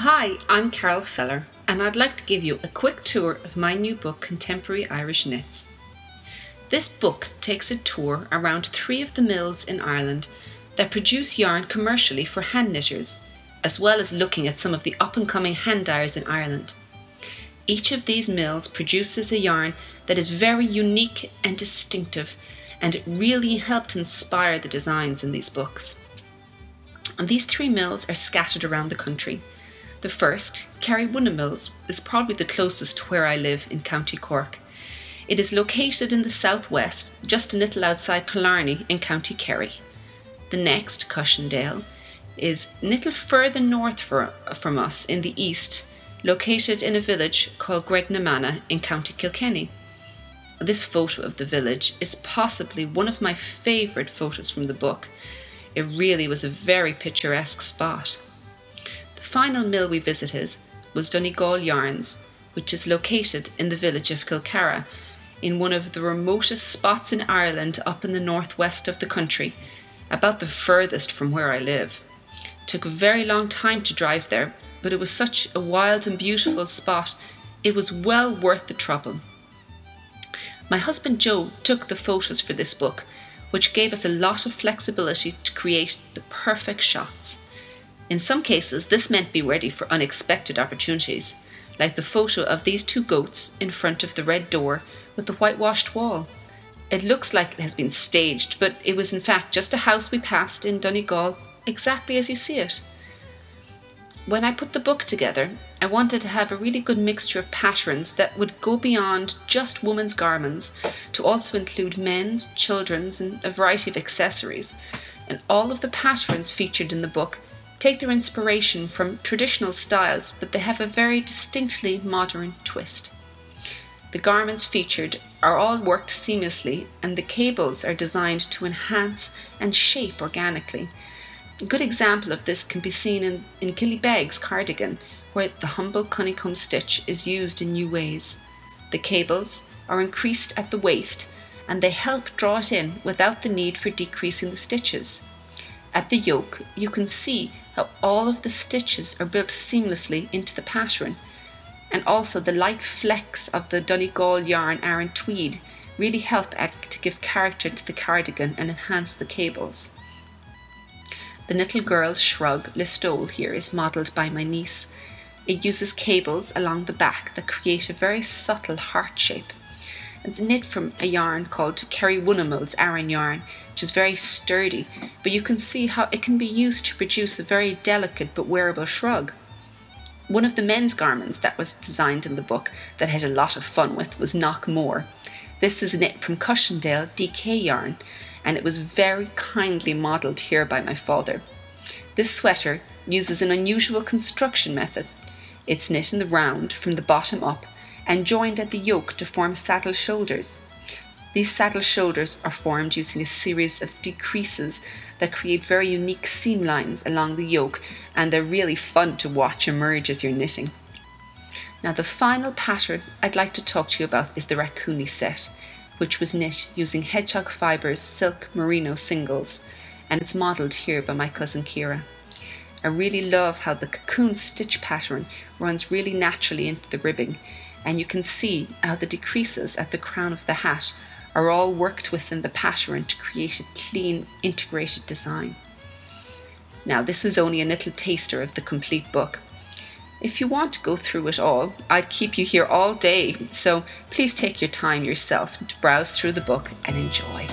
Hi, I'm Carol Feller, and I'd like to give you a quick tour of my new book, Contemporary Irish Knits. This book takes a tour around 3 of the mills in Ireland that produce yarn commercially for hand knitters, as well as looking at some of the up-and-coming hand dyers in Ireland. Each of these mills produces a yarn that is very unique and distinctive, and it really helped inspire the designs in these books. And these 3 mills are scattered around the country. The first, Kerry Wunna Mills, is probably the closest to where I live in County Cork. It is located in the southwest, just a little outside Killarney in County Kerry. The next, Cushendale, is a little further north from us in the east, located in a village called Gregnamana in County Kilkenny. This photo of the village is possibly one of my favourite photos from the book. It really was a very picturesque spot. The final mill we visited was Donegal Yarns, which is located in the village of Kilcara, in one of the remotest spots in Ireland up in the northwest of the country, about the furthest from where I live. It took a very long time to drive there, but it was such a wild and beautiful spot, it was well worth the trouble. My husband Joe took the photos for this book, which gave us a lot of flexibility to create the perfect shots. In some cases, this meant be ready for unexpected opportunities, like the photo of these 2 goats in front of the red door with the whitewashed wall. It looks like it has been staged, but it was in fact just a house we passed in Donegal, exactly as you see it. When I put the book together, I wanted to have a really good mixture of patterns that would go beyond just women's garments to also include men's, children's, and a variety of accessories. And all of the patterns featured in the book take their inspiration from traditional styles, but they have a very distinctly modern twist. The garments featured are all worked seamlessly, and the cables are designed to enhance and shape organically. A good example of this can be seen in Killybegs cardigan, where the humble honeycomb stitch is used in new ways. The cables are increased at the waist, and they help draw it in without the need for decreasing the stitches. At the yoke, you can see how all of the stitches are built seamlessly into the pattern, and also the light flecks of the Donegal yarn Aran tweed really help to give character to the cardigan and enhance the cables. The little girl's shrug, listole here, is modelled by my niece. It uses cables along the back that create a very subtle heart shape. It's knit from a yarn called Kerry Wunna Mills Aran yarn, which is very sturdy, but you can see how it can be used to produce a very delicate but wearable shrug. One of the men's garments that was designed in the book that I had a lot of fun with was Knockmore. This is knit from Cushendale DK yarn, and it was very kindly modelled here by my father. This sweater uses an unusual construction method. It's knit in the round from the bottom up and joined at the yoke to form saddle shoulders. These saddle shoulders are formed using a series of decreases that create very unique seam lines along the yoke, and they're really fun to watch emerge as you're knitting. Now the final pattern I'd like to talk to you about is the Raccoony set, which was knit using Hedgehog Fibres silk merino singles, and it's modelled here by my cousin Kira. I really love how the cocoon stitch pattern runs really naturally into the ribbing, and you can see how the decreases at the crown of the hat are all worked within the pattern to create a clean, integrated design. Now, this is only a little taster of the complete book. If you want to go through it all, I'd keep you here all day, so please take your time yourself to browse through the book and enjoy.